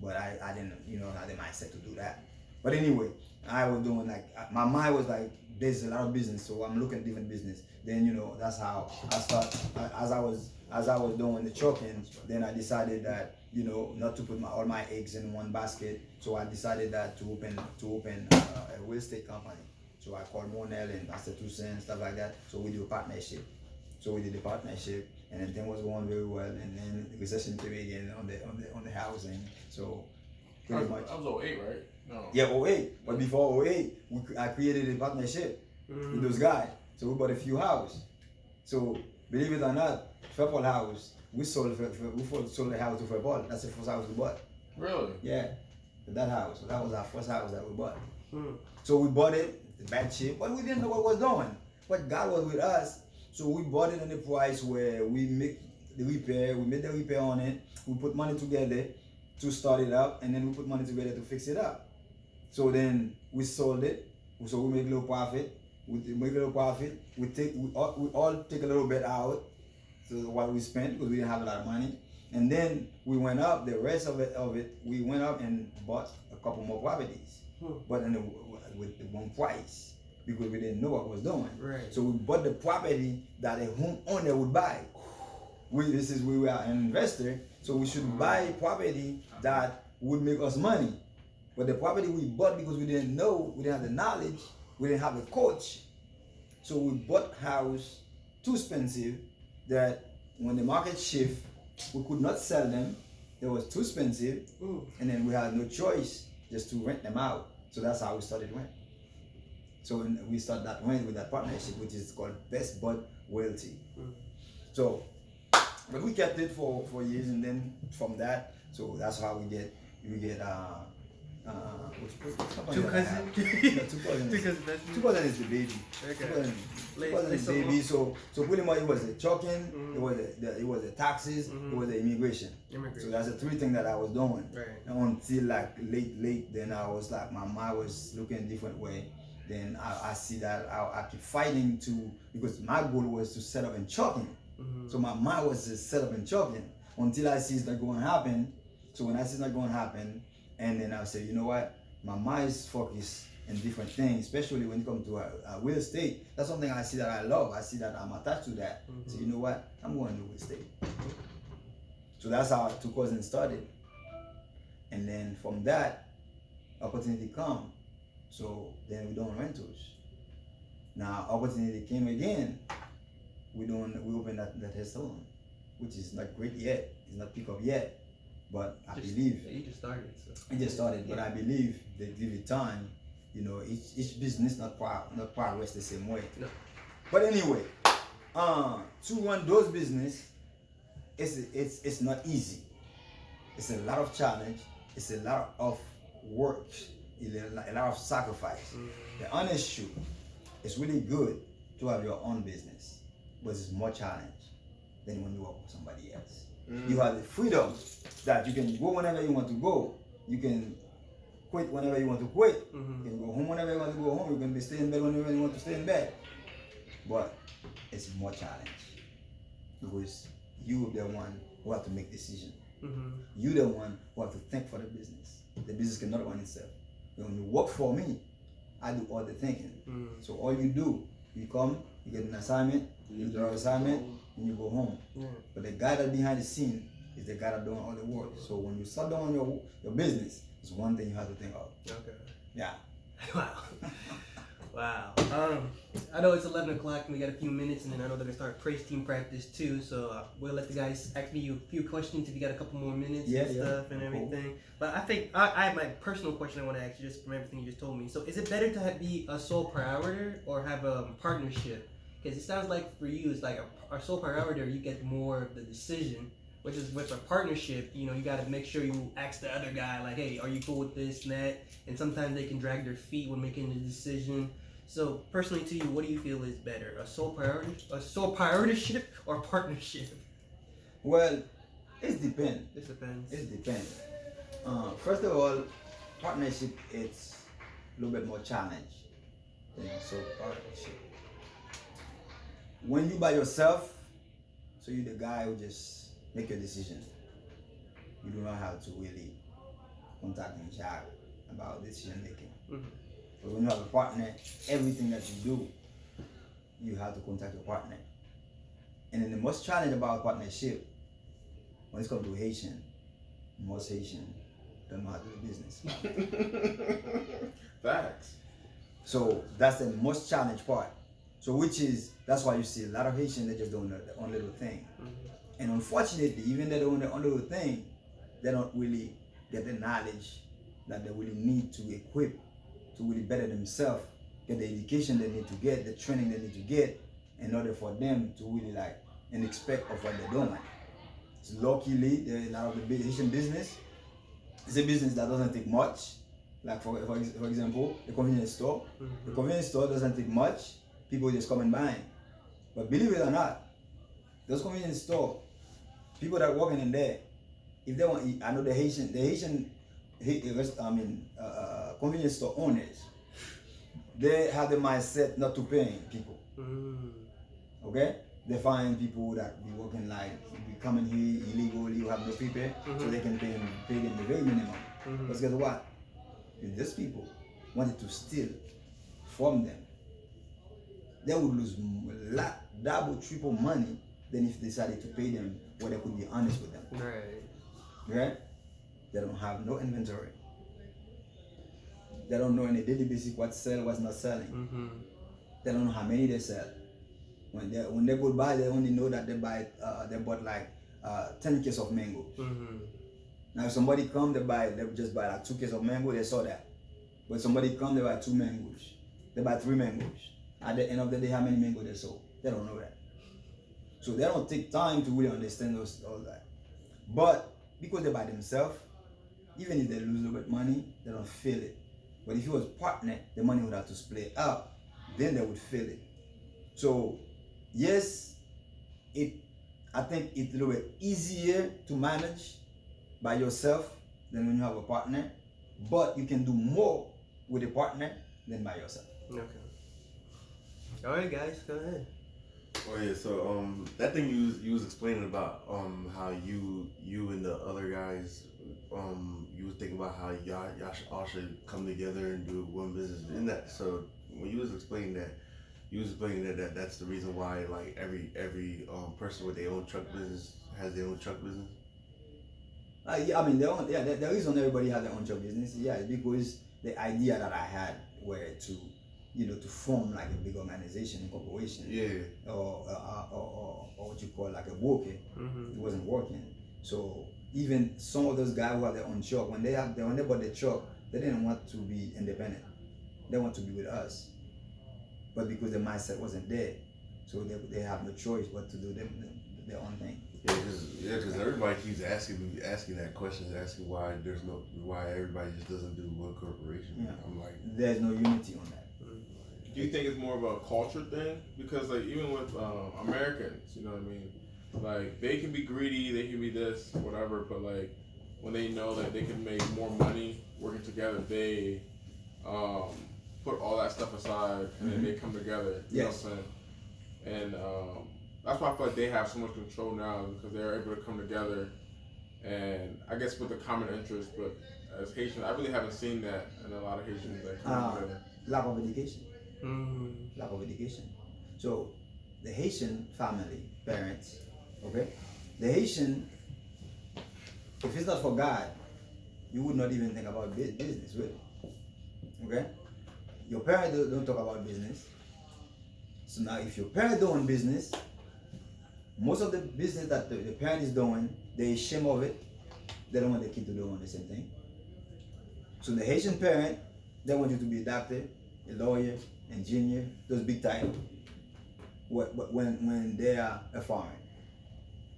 But I didn't, have the mindset to do that. But anyway, I was doing like, my mind was like, there's a lot of business, so I'm looking at different business. Then that's how I start. As I was doing the trucking, then I decided that not to put all my eggs in one basket. So I decided that to open a real estate company. So I called Monel and Pastor Toussaint, stuff like that. So we do a partnership. So we did a partnership, and then things was going very well. And then the recession came again on the housing. So pretty much. I was 08, right? No. Yeah, 08. But before 08, I created a partnership with those guys. So we bought a few houses. So believe it or not, Fairport House, we sold the house to Fairport. That's the first house we bought. Really? Yeah, that house. So that was our first house that we bought. So we bought it, in bad shape, but we didn't know what was doing. But God was with us. So we bought it in the price where we make the repair. We made the repair on it. We put money together to start it up, and then we put money together to fix it up. So then we sold it. So we make a little profit. We make a little profit. We all take a little bit out. So what we spent, because we didn't have a lot of money. And then we went up. The rest of it, we went up and bought a couple more properties, but with the one price, because we didn't know what was doing. Right. So we bought the property that a homeowner would buy. We were an investor, so we should buy property that would make us money. But the property we bought, because we didn't know, we didn't have the knowledge, we didn't have a coach. So we bought house too expensive that when the market shift, we could not sell them. It was too expensive, and then we had no choice just to rent them out. So that's how we started rent. So we started that rent with that partnership, which is called Best Bud Royalty. So, but we kept it for years, and then from that, so that's how we get Two cousins. Two cousins. Two cousins is the baby. Okay. Two cousins is the baby. So pretty much it was the trucking, it was the taxes, it was the immigration. So that's the three things that I was doing. Right. Until like late, then I was like, my mind was looking a different way. Then I see that I keep fighting because my goal was to set up in trucking. So my mind was to set up in trucking until I see it's not going to happen. So when I see it's not going to happen, and then I'll say, you know what, my mind is focused in different things, especially when it comes to real estate. That's something I see that I love. I see that I'm attached to that. So you know what, I'm going to real estate. So that's how Two Cousins started. And then from that, opportunity come. So then we doing rentals. Now opportunity came again. We opened that hair salon, which is not great yet. It's not pick up yet. But I believe you just started. So. It just started, but I believe they give it time. Each business not progress the same way. No. But anyway, to run those business, it's not easy. It's a lot of challenge. It's a lot of work. A lot of sacrifice. The honest truth, it's really good to have your own business, but it's more challenge than when you work with somebody else. You have the freedom that you can go whenever you want to go. You can quit whenever you want to quit. You can go home whenever you want to go home. You can stay in bed whenever you want to stay in bed. But it's more challenge because you are the one who have to make decision. You the one who have to think for the business. The business cannot run itself. When you work for me, I do all the thinking. So all you do, you come, you get an assignment, you do your assignment, and you go home. But the guy that behind the scene is the guy that doing all the work. So when you start doing your business, it's one thing you have to think of. Okay. Yeah. Wow. I know it's 11 o'clock and we got a few minutes, and then I know they're gonna start praise team practice too. So we'll let the guys ask me a few questions if you got a couple more minutes and stuff and everything. Cool. But I think I have my personal question I want to ask you just from everything you just told me. So is it better to be a sole proprietor or have a partnership? Because it sounds like for you, it's like a sole proprietor, you get more of the decision. Which is with a partnership, you got to make sure you ask the other guy, like, hey, are you cool with this and that? And sometimes they can drag their feet when making the decision. So personally to you, what do you feel is better, a sole proprietorship or partnership? Well, it depends. It depends. It depends. First of all, partnership, it's a little bit more challenge than sole partnership. when you by yourself, so you're the guy who just make your decision. You do not have to really contact each other about decision making. Mm-hmm. But when you have a partner, everything that you do, you have to contact your partner. And then the most challenge about partnership, when it comes to Haitian, most Haitian don't know how to do business. Facts. So that's the most challenge part. So that's why you see a lot of Haitians, they just doing their own little thing. Mm-hmm. And unfortunately, even though they're doing their own little thing, they don't really get the knowledge that they really need to equip to really better themselves, get the education they need to get, the training they need to get in order for them to really like and expect of what they're doing. So luckily, there are a lot of the Haitian business. It's a business that doesn't take much. Like for example, the convenience store. Mm-hmm. The convenience store doesn't take much. People just come and buy. But believe it or not, those convenience store, people that are working in there, if they want, I know the convenience store owners, they have the mindset not to pay people. Mm-hmm. Okay? They find people that be working like be coming here illegally, you have no people, Mm-hmm. so they can pay them the very minimum. Mm-hmm. But guess what? If these people wanted to steal from them, they would lose a lot, double, triple money than if they decided to pay them where they could be honest with them. Right. Right? They don't have no inventory. They don't know on a daily basis what sell, what's not selling. Mm-hmm. They don't know how many they sell. When they go buy, they only know that they bought like 10 cases of mango. Mm-hmm. Now if somebody come, they just buy like 2 cases of mango, they saw that. But somebody come, they buy 2 mangoes. They buy 3 mangoes. At the end of the day, how many mangoes they sold? They don't know that. So they don't take time to really understand all that. But because they're by themselves, even if they lose a little bit of money, they don't feel it. But if it was partner, the money would have to split up, then they would feel it. So yes, I think it's a little bit easier to manage by yourself than when you have a partner, but you can do more with a partner than by yourself. Okay. All right, guys, go ahead. Oh yeah, so that thing you was explaining about how you and the other guys you was thinking about how y'all all should come together and do one business in that. So when you was explaining that, that's the reason why like every person with their own truck business has their own truck business. Yeah, I mean the reason everybody has their own truck business, yeah, is because the idea that I had were to to form like a big organization, corporation, yeah, or what you call like a broker. Mm-hmm. It wasn't working. So even some of those guys who have their own truck, when they bought the truck, they didn't want to be independent. They want to be with us. But because the mindset wasn't there, so they have no choice but to do their own thing. Yeah, because everybody keeps asking that question, asking why everybody just doesn't do one corporation. Yeah. I'm like, there's no unity on that. Do you think it's more of a culture thing? Because like even with Americans, you know what I mean? Like they can be greedy, they can be this, whatever, but like when they know that they can make more money working together, they put all that stuff aside and then they come together. You know what I'm saying? And that's why I feel like they have so much control now because they're able to come together and I guess with a common interest, but as Haitians, I really haven't seen that in a lot of Haitians that come together. Lack of education. Mm-hmm. Lack of education. So the Haitian family, parents, okay? The Haitian, if it's not for God, you would not even think about business, really. Okay? Your parents don't talk about business. So now if your parents doing business, most of the business that the parent is doing, they ashamed of it. They don't want the kid to do the same thing. So the Haitian parent, they want you to be a doctor, a lawyer, engineer, those big titles. When they are a farmer.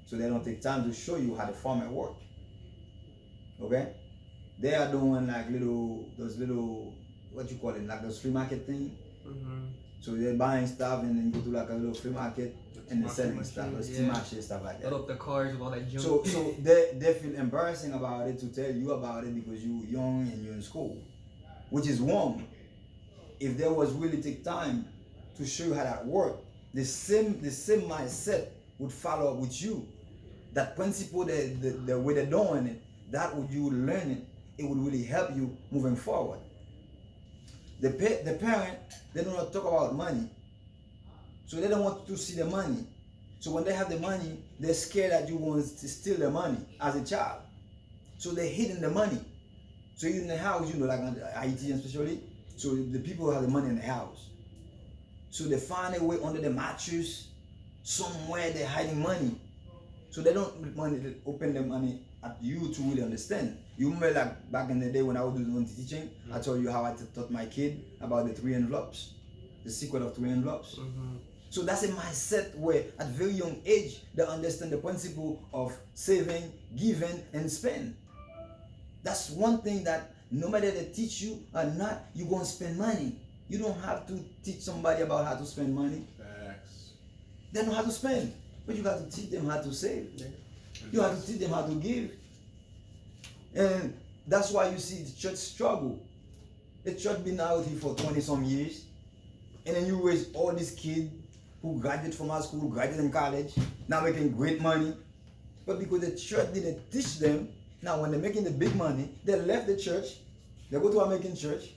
So they don't take time to show you how the farmer work. Okay? They are doing like those little, what you call it, like those free market thing. Mm-hmm. So they're buying stuff and then go to like a little free market and they're selling stuff, those market stuff like that. Load up the cars with all that junk. So they feel embarrassing about it to tell you about it because you're young and you're in school, which is wrong. If they was really take time to show you how that work, the same mindset would follow up with you. That principle, the way they're doing it, that would you learn it, it would really help you moving forward. The parent, they don't want to talk about money, so they don't want to see the money. So when they have the money, they're scared that you want to steal the money as a child. So they're hiding the money. So in the house, like Haiti especially, so the people have the money in the house. So they find a way under the mattress, somewhere they're hiding money. So they don't want to open the money at you to really understand. You remember like back in the day when I was doing teaching, I told you how I taught my kid about the 3 envelopes, the secret of 3 envelopes. So that's a mindset where at very young age, they understand the principle of saving, giving, and spend. That's one thing that no matter they teach you or not, you're going to spend money. You don't have to teach somebody about how to spend money. Facts. They know how to spend, but you got to teach them how to save. You have to teach them how to give. And that's why you see the church struggle. The church been out here for 20 some years, and then you raise all these kids who graduate from high school, graduate in college, now making great money. But because the church didn't teach them, now when they're making the big money, they left the church, they go to American church,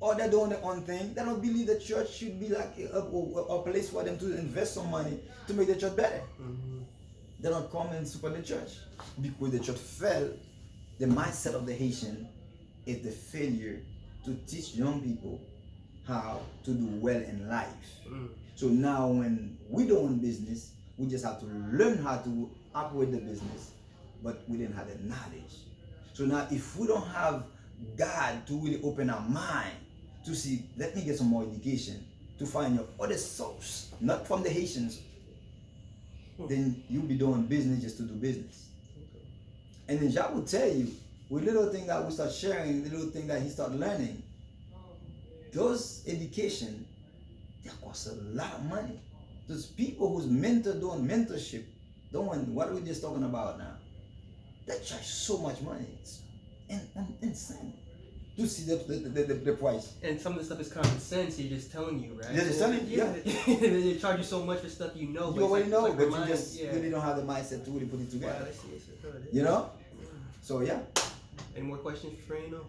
or they're doing their own thing. They don't believe the church should be like a place for them to invest some money to make the church better. They don't come and support the church. Because the church fell, the mindset of the Haitian is the failure to teach young people how to do well in life. So now when we doing business, we just have to learn how to operate the business, but we didn't have the knowledge. So now if we don't have God to really open our mind to see, let me get some more education, to find your other source, not from the Haitians, then you'll be doing business just to do business. And then Jacques will tell you, with little things that we start sharing, the little thing that he start learning, those education, they cost a lot of money. Those people who's doing mentorship, doing what we're just talking about now, they charge so much money. It's insane to see the price. And some of the stuff is common sense. They're just telling you, right? They're just telling you, yeah. They charge you so much for stuff you know. You already know, like but you just really don't have the mindset to really put it together. Wow, I see. You know? So yeah. Any more questions for Frano?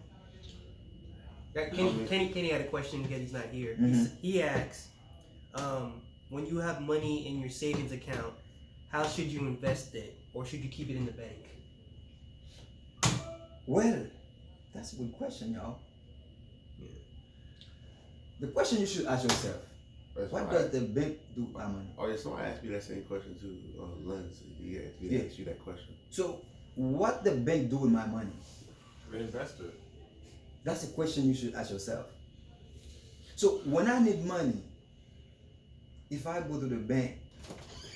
Kenny had a question because he's not here. He asks, when you have money in your savings account, how should you invest it, or should you keep it in the bank? Well, that's a good question, y'all. Yeah. The question you should ask yourself: what does the bank do with our money? Oh yeah, someone asked me that same question too. Lens, he asked you that question. So, what the bank do with my money? Reinvest it. That's a question you should ask yourself. So when I need money, if I go to the bank,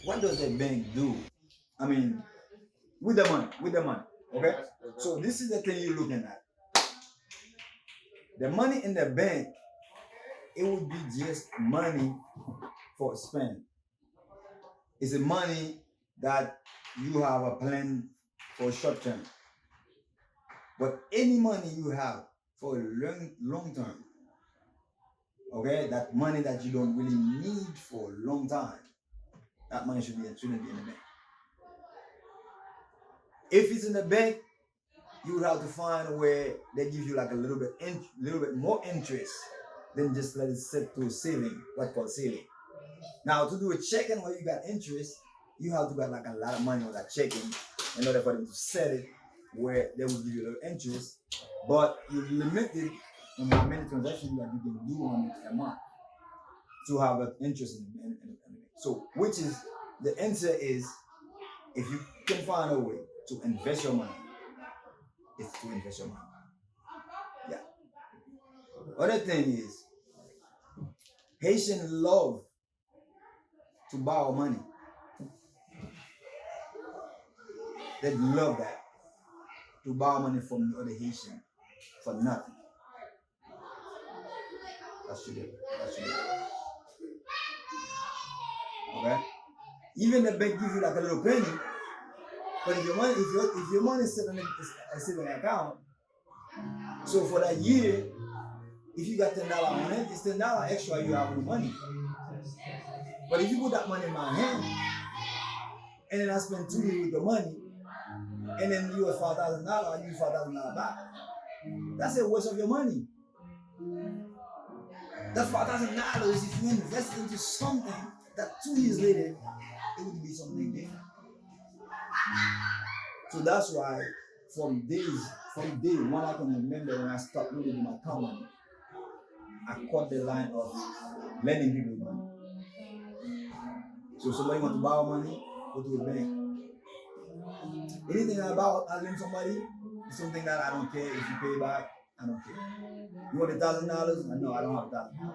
what does the bank do? I mean, with the money, okay? So this is the thing you're looking at. The money in the bank, it would be just money for spend. It's a money that you have a plan for short term. But any money you have for a long term, okay, that money that you don't really need for a long time, that money shouldn't be in the bank. If it's in the bank, you would have to find where they give you like a little bit more interest than just let it sit to saving, what's called saving. Now to do a checking where you got interest, you have to got like a lot of money on that checking in order for them to set it where they will give you a little interest, but you're limited on how many transactions that you can do on a month to have an interest in the bank. So, which is the answer is, if you can find a way to invest your money, it's to invest your money. Yeah. Other thing is, Haitians love to borrow money. They love that. To borrow money from the other Haitian for nothing. That's true. Okay? Even the bank gives you like a little penny, but if your money is sitting in a saving account, so for that year, if you got $10 on it, it's $10 extra you have with money. But if you put that money in my hand, and then I spend 2 years with the money, and then you have $5,000, I give you $5,000 back. That's a waste of your money. That $5,000, if you invest into something that 2 years later, it would be something different. So that's why from day one, I can remember when I stopped really doing my company, I caught the line of lending people money. So somebody want to borrow money, go to a bank. Anything I lend somebody, it's something that I don't care. If you pay back, I don't care. You want $1,000? No, I don't have $1,000.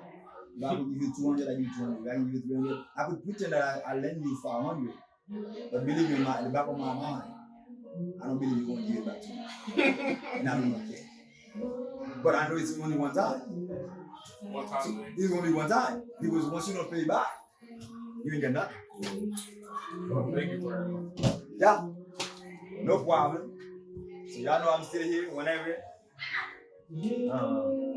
If I could give you 200, I give you 200. If I can give you 300, I could pretend that I lend you 500. But believe me, in the back of my mind, I don't believe you're going to give it back to me. And I don't care. But I know it's only one time. One time. It's only one time. Because once you don't pay back, you ain't get nothing. Well, thank you for that. Yeah. No problem. So y'all know I'm still here whenever.